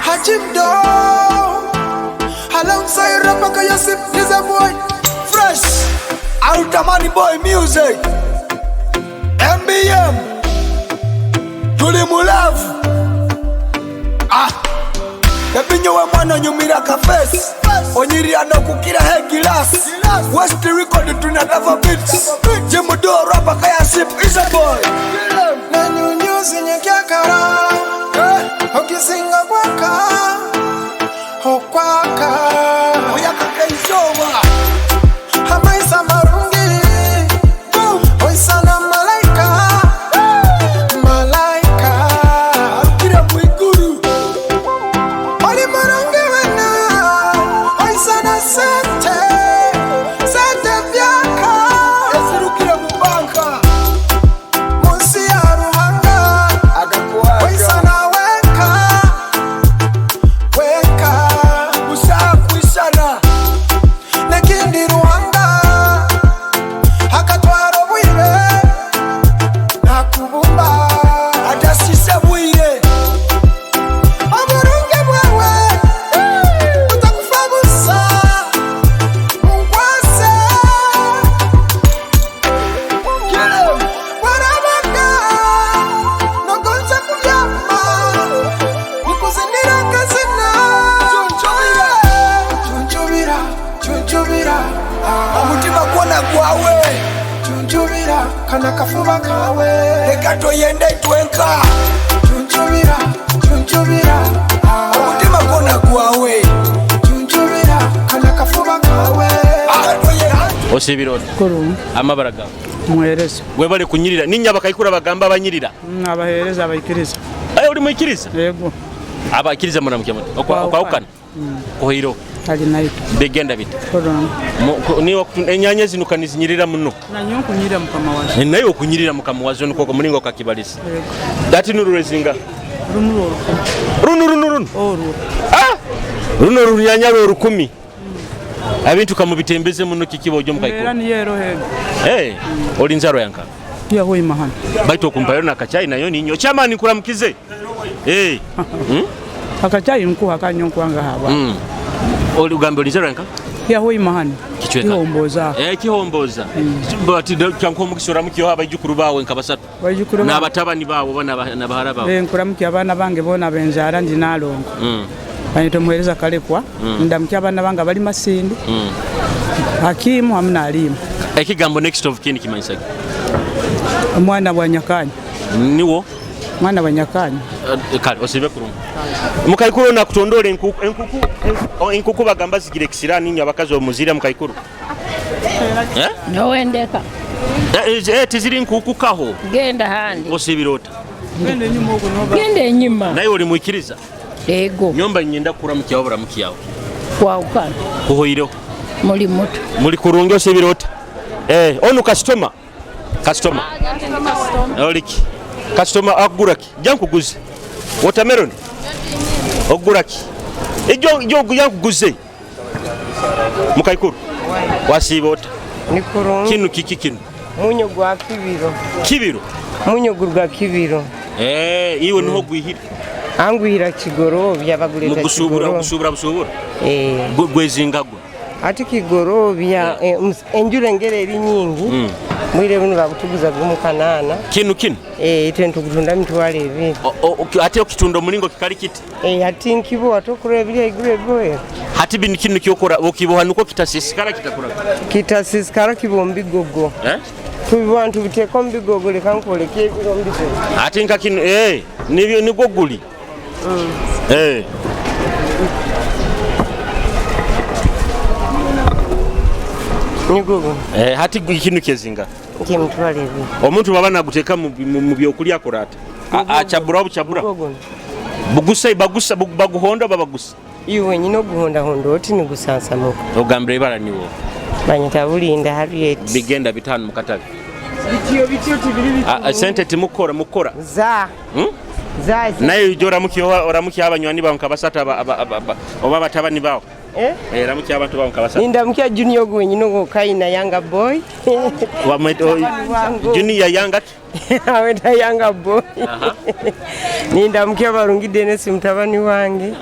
Hajimdo alongside Rapaka Yosip is a boy fresh Altamani boy music MBM Tulimulavu Ebinyo we mwana nyumira ka face. Onyirira no kukira head glass. West record tunadava beats. Jimudo rapper kaya sip is a boy. Na nyunyuzi nyekiakara. Okisinga kwaka. Okwaka. Oyaka keizova. Hamaisa marungi. Oisana malaika. Malaika. Kira mwiguru. Oli marungi wena. Oisana sente. Sente vyaka. Esirukira mubanka. Munsi ya ruhanga. Agakuaga. Oisana weka. Weka. Usaa kuisana. Nekindi ruhanga. Akatwaro bwire. Nakubumba. Adasise bwire. Oburungi bwewe. Utakufa busa. Munkwase. Warabaga. Nogonza kulyama. Nikuzindira kazina. Chunchubira. Chunchubira. Omutima gwona gwawe. Chunchubira. Kana kafuba kawe. Leka toyende twenka. Chunchubira. Chunchubira. Omutima gwona gwawe. Chunchubira. Kana kafuba kawe. Osibirota. Kurum. Amabaraga. Muhereza. Webale kunyirira. Ninya bakayikura bagamba abanyirira. Abahereza abayikiriza. Uri muyikiriza? Yego. Abakiriza muramukyamuti. Okwaukana. Kohiro. Ali nayo. Begenda bita. Kurum. Niwa enyanya zinukanizinyirira muno. Nanyo kunyirira mukama wazo. Nayo kunyirira mukama wazo nuko mulingo kakibalisa. Yego. Dati nururezinga. Rumuro. Runu. Oru. Runo runyanya ro 10. Abintu kamubitembeze muno kikibojo mukayiko. Era ni yero hego. Olinzaro yanka. Ya Hoima hano. Baito kumpayo na kachai nayo ninyo. Chamani kuramkize. Akachai nku akanyo kwanga haba. Oli ugambe olinzaro yanka? Ya Hoima hano. Kihomboza. Kihomboza. Bati kyanko mukisora mukiyo haba ijukuru bawe nkabasatu. Bajukuru na abatabani bawo bana na bahara bawo. Nkuramuki abana bange bona benzara ndi nalongo. Banyito muhereza kalekwa. Ndamki abana bange bali masindi. Hakimu hamna alimu. Ekigambo next of kin Kumanyisa. Mwana wa Nyakanyi. Niwo? Mwana wa Nyakanyi. Kale osibe kurungu. Mukayikuru na kutondole enkuku bagamba zigire kisira ninyo abakazi omuzira mukayikuru. Nowendeka. Tiziri enkuku kaho. Genda handi. Osibirota. Gende nyuma ogo noba. Gende nyuma. Nayo oli muyikiriza? Ego. Nyomba nyenda kuramukyawo buramukyawo. Kwaukana. Kuhoiro. Muli muto. Muli kurungi osibirota. Onu customer. Customer. Oliki. Customer aguraki. Jankuguze. Watermelon. Oguraki. Ejo yankuguze. Mukayikuru. Wasibota. Ni kurungi. Kinu kiki. Munyo gwa kibiro. Kibiro. Munyo gurwa kibiro. Iwe niho gwihira. Angwihira kigorobya bagureta kigorobya. Mugusubura. Gwezingagwa. Ati kigorobya enjure ngere eri nyingi. Mwire buno bakutuguza gumu kanana. Kinu. Ite ntugutunda mitwale ebi. Ate okitundo mulingo kikali kiti. Ati nkibo atokura ebiri igure boye. Hati bin kinu kyokora okiboha nuko kitasisikara kitakura. Kitasisikara kibombi gogo. Tubibantu biteko mbigogo lekankole kebiro mbigogo. Ati nka kinu nibyo nigoguli. Nigogo. Hati kinu kezinga. Kimutwale ebi. Omuntu baba naguteka mu byokulya korata. Achabura. Bugusa baguhonda babagusa. Iwe nyino guhonda oti ni gusansamuka. Ogambre ibara niwo. Banyita bulinda Harriet. Bigenda bitanu mukatabi. Bityo tibiri. Sente timukora. Za. Nayo jora mukiyo abanywani bawo nkabasata oba batabani bawo. Ramuki abantu bawo nkabasata. Nindamukia Junior gwenyino go kaina Yanga boy. Junior Yanga. Aweta Yanga boy. Nindamukia Barungi Dennis mtabani wange.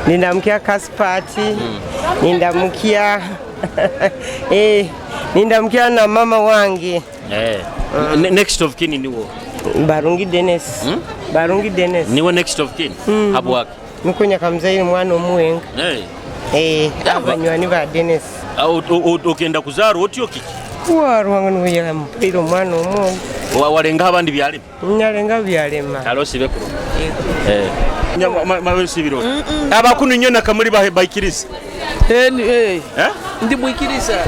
Nindamukia Kaspati. Nindamukia nindamukia na mama wange. Next of kin niwo. Barungi Dennis. Barungi Dennis. Niwo next of kin. Habwak. Mukonya kamzaire mwana omuwenga. Abanywani ba Dennis. Okenda kuzaara otyo kiki? Warwanga nuya mpiro mwana omu. Walenga abandi byalema. Nyalenga byalema. Alosibe kuro. Mabesibiro. Abakunu nyona kamuli baikiriza. Ndi mwikiriza.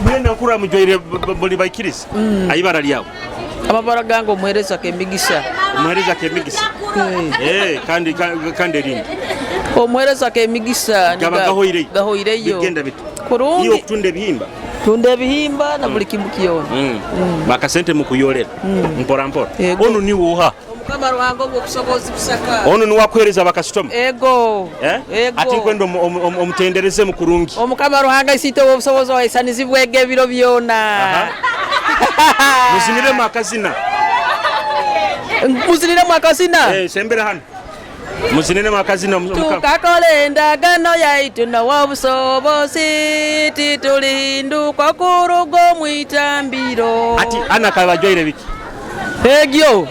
Mwenda nkura mujwaire boli baikiriza. Ayibara lyawo. Amabara gango muhereza kemigisa. Muhereza kemigisa. Kandi rindi. Omuhereza kemigisa gahoire yo. Bigenda bitu. Kurungi. Iyo kutunde bihimba. Tunde bihimba na buli kimu kiyona. Bakasente mukuyolera. Mpora. Onu ni wuha. Omukama ruhango bwo kusoboza bisaka. Onu ni wakwereza bakasitoma. Ego. Ati kwendo omutendereze mukurungi. Omukama ruhanga isite wo busobozo wa isanizi bwege biro byona. Muzinire makazina. Muzinire makazina? Sembera hano. Muzinire makazina omukama. Tukakole endagano yaitu na wabusobozi titulinduka kurugo mwitambiro. Ati anakabajoire biki? Egyo.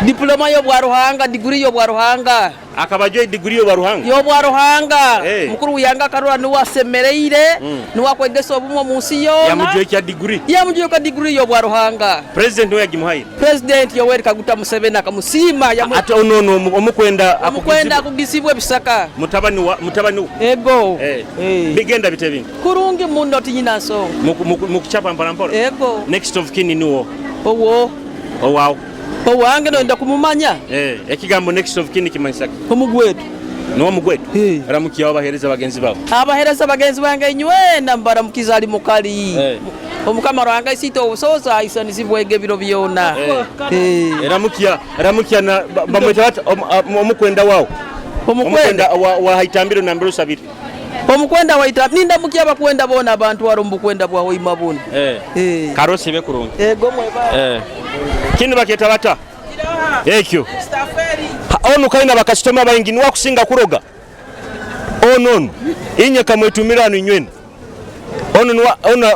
Diploma yo bwa ruhanga, degree yo bwa ruhanga. Akabajoye degree yo bwa ruhanga. Yo bwa ruhanga. Mukuru yanga karura ni wasemereire, ni wakwegesa obumwe munsi yona. Yamujoye kya degree. Yamujoye ka degree yo bwa ruhanga. President oya gimuhaye. President Yoweri Kaguta Museveni akamusima ati ono omukwenda kugisibwe bisaka. Mutabani. Ego. Bigenda bitebinga. Kurungi mundo tinyina so. Mukuchapa mpora. Ego. Next of kin ni wo. Owo. Wow. Owange no nda kumumanya. Ekigambo next of kin kimanisaka. Omugwetu. No mugwetu. Ramukiya abahereza bagenzi babo. Abahereza bagenzi bange inywenda mbara mukizali mukali. Omukama rwanga isito obusoza isanizi bwege biro byona. Ramukiya na bamweta omukwenda wawo. Omukwenda wa haitambiro na mbiro sabiri. Omukwenda waita ninda mukiya bakwenda bona abantu warumbu kwenda bwa Hoima bona. Karosi be kurungi. Ego mweba. Kinu baketa bata. Ekyo. Onu kaina bakasitoma bayingi nwa kusinga kuroga. Ono inye kamwetumira anu nywene.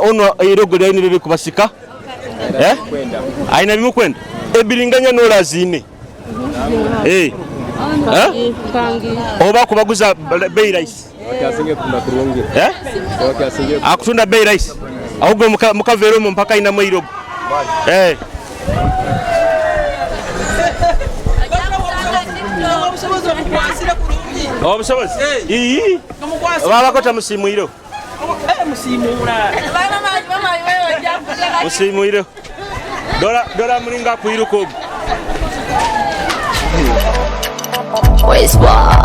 Ono irogo lya nibibi kubasika. Aina bimukwenda. Ebilinganya no lazine. Oba kubaguza bei rais. Akutunda bei rais. Ahubwo mukavero mu mpaka ina mwirogo. Obusobozi. Baba kota musimuiro. Musimura. Musimuiro. Dola mulinga kuiruko. Where's what?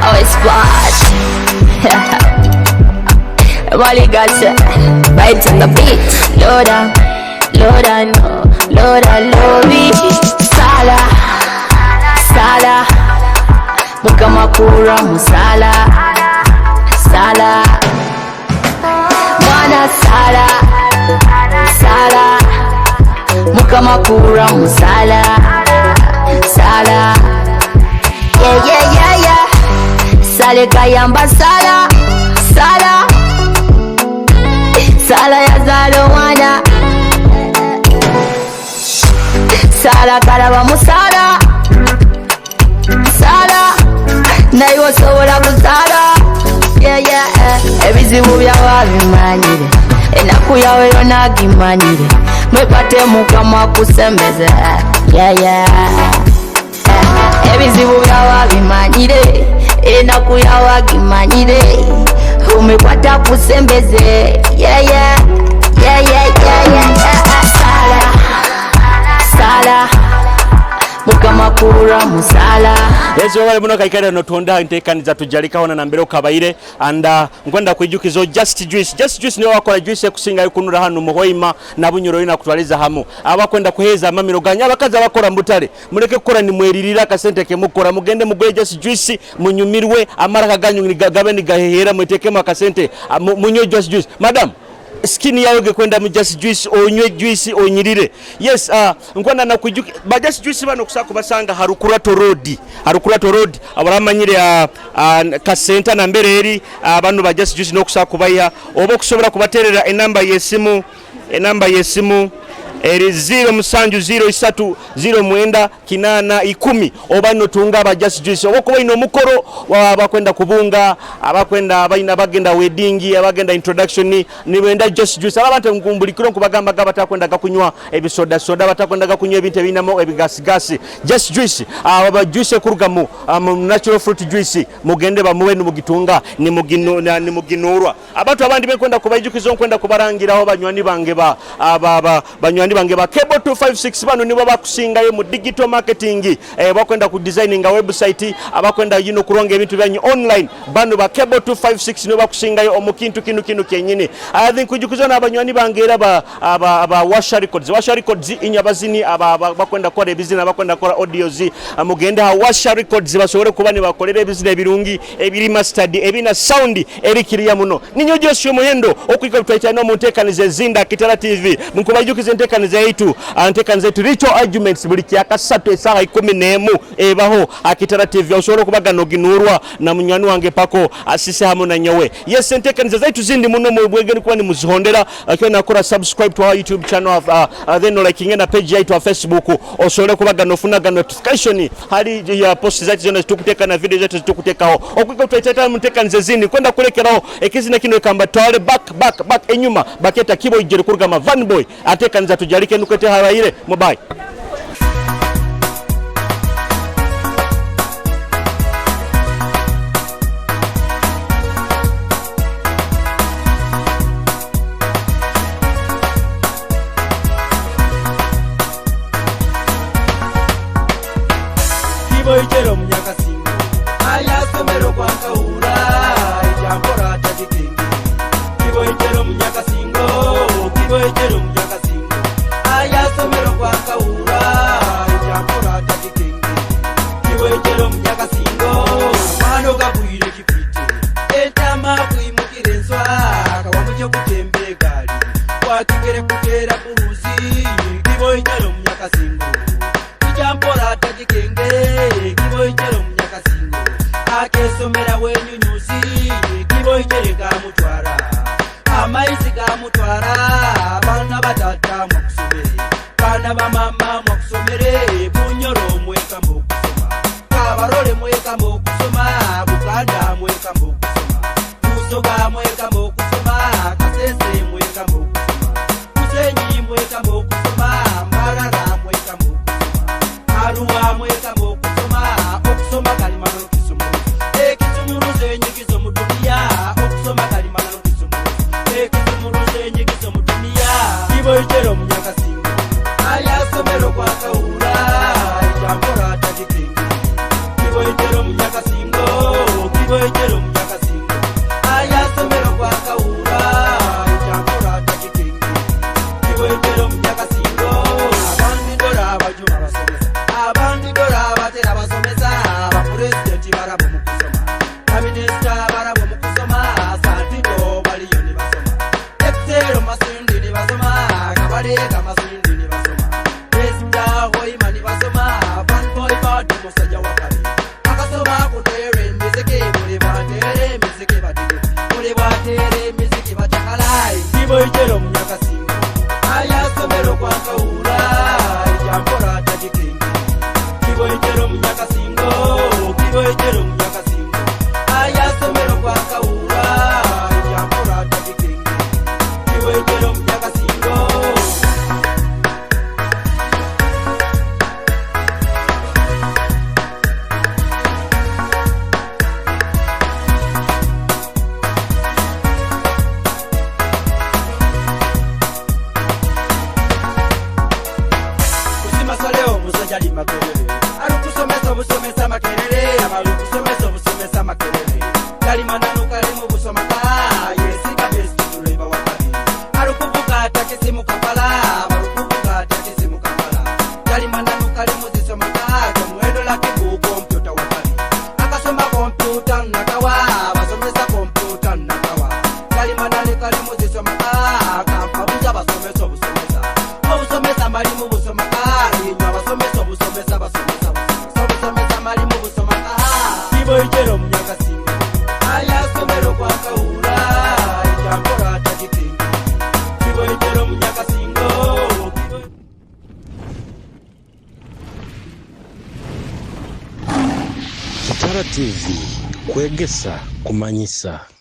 Oh, it's what? Wally got it right on the beat. Loda, no, Lobi. Sala, Bukamakura Musala, Mana Sala, Bukamakura Musala, yeah. Sale kayamba Sala ya zalwana. Sala karaba musala naiwo sobola kusala ebizibu byawabimanyire enaku yawe yona agimanyire mwepate mukama kusembeze ebizibu byawabimanyire enaku yawe agimanyire umekwata kusembeze Sala Mukamakura Musala. Yezo wale muno kaikare no tonda ntekaniza tujalika hona na mbere kabaire anda ngwenda kwijukizo just juice niyo wakora juice kusinga yukunura hano mu Hoima na bunyoro ina kutwaliza hamu abakwenda kuheza mamiro ganya bakaza bakora mbutale mureke kukora ni mweririra kasente ke mukora mugende mugwe just juice munyumirwe amara kaganyu ni gagabe ni gahehera mwetekemo akasente munyo just juice madam skin yawe kwenda mu just juice onywe juice onyirire. Yes, nkwanda na kujuki ba just juice bano kusako basanga Harukurato road abaramanyire ka center na mbere eri abantu ba just juice no kusako baya obo kusobora kubaterera enamba yesimu eri 070309 oba notunga aba Just Juice okuba ino mukoro abakwenda kubunga abakwenda abaina bagenda wedding abagenda introduction ni wenda Just Juice abantu nkumbulikiro nkubagamba batakwenda gakunywa ebisoda soda batakwenda gakunywa ebintu ebinamo ebigasigasi Just Juice aba juice kurugamu natural fruit juice mugende bamuwe numugitunga ni muginurwa abantu abandi bekwenda kubayijukizo nkwenda kubarangiraho banywani bange banywani bange ba Cable 256 bano nibo bakusingayo mu digital marketing bakwenda ku designing website abakwenda kuronga ebintu byanyu online bano ba Cable 256 nibo bakusingayo omukintu kinu kenyine I think kujukizo n'abanywani bange era aba Washa Records inyabazini bakwenda kora ebizina bakwenda kora audios mugende ha Washa Records basobore kuba ne bakolera ebizina ebirungi ebiri mastered ebina sound erikiriya muno ninyo Joshua Muhendo okwika tutayana mu ntekanize zinda Kitara TV mukubajukize ntekanize yitu ntekanize tu ritual arguments buli kyaka 3 esaha 11 ebaho Kitara TV osobora kubagano ginurwa na munywani wange pako asise hamu na nyowe yes ntekanize zaitu zindi muno mu bwegeni kuba ni muzihondera akiona akora subscribe to our YouTube channel then like na page yitu wa Facebook osobora kubagano funa notification hali ya post zaitu zona tukuteka na video zetu tukutekaho okwika tutayana mu ntekanize zindi kwenda kulekeraho ekizina kino kamba tole back enyuma baketa kibo ijere kurugama van boy atekanza tujarike nukwete hawaire mobile kibo ijero munyakasingo aya somero kwa kaura ijambora tajikingi kibo ijero munyakasingo aya somero kwa kaura ijambora tajikingi kibo ijero munyakasingo mano gabuire kipite etama kuimukire nswa kawamuche kutembe gali watigere kugera kuruzi kibo ijero munyakasingo ijambora tajikenge kibo ijero munyakasingo akesomera wenyunyuzi kibo ijere gamutwara amaizi gamutwara bana batata mwakusomere bana bamama mwakusomere bunyoro mweka mwokusoma kabarole mweka mwokusoma bukanda mweka mwokusoma kusoga mweka mwokusoma kasese mweka mwokusoma kusenyi mweka mwokusoma mbarara mweka mwokusoma aruwa mweka mwokusoma okusoma kalimano kisoma ekisumuruze nyigizo mudunia okusoma kalimano kibo ijero munyakasingo aya somero kwa kaura ijambora tajikingi kibo ijero munyakasingo aya somero kwa kaura ijambora tajikingi kibo ijero munyakasingo abandi dora batera basomesa abapresidenti barabo mukusoma kaminister barabo mukusoma santigo baliyoni basoma Kitara masindi ni basoma kabarega masindi ni basoma Kwegesa Hoima ni basoma fan boy bad musaja wakali akasoma kutere miziki muri batere miziki badike muri batere miziki bachakalai kibo ijero munyakasingo aya somero kwa kaura ijambora tajikingi kibo ijero munyakasingo aya somero kwa kaura ijambora tajikingi kibo munyakasingo kusimasa leo musajali makelele alukusomesa busomesa makelele abalukusomesa makelele kali mananu kali mu busomaka yesiga besti tuleba wakali alukuvuga takisimu kapala abalukuvuga takisimu kapala kali mananu kali mu zisomaka kumwendo laki ku kompyuta wakali akasoma kompyuta nakawa basomesa kompyuta nakawa kali mananu kali mu zisomaka kampabuza basomesa obusomesa mali mu busomaka inywa basomesa obusomesa mali mu busomaka Kitara TV, Kwegesa, Kumanyisa.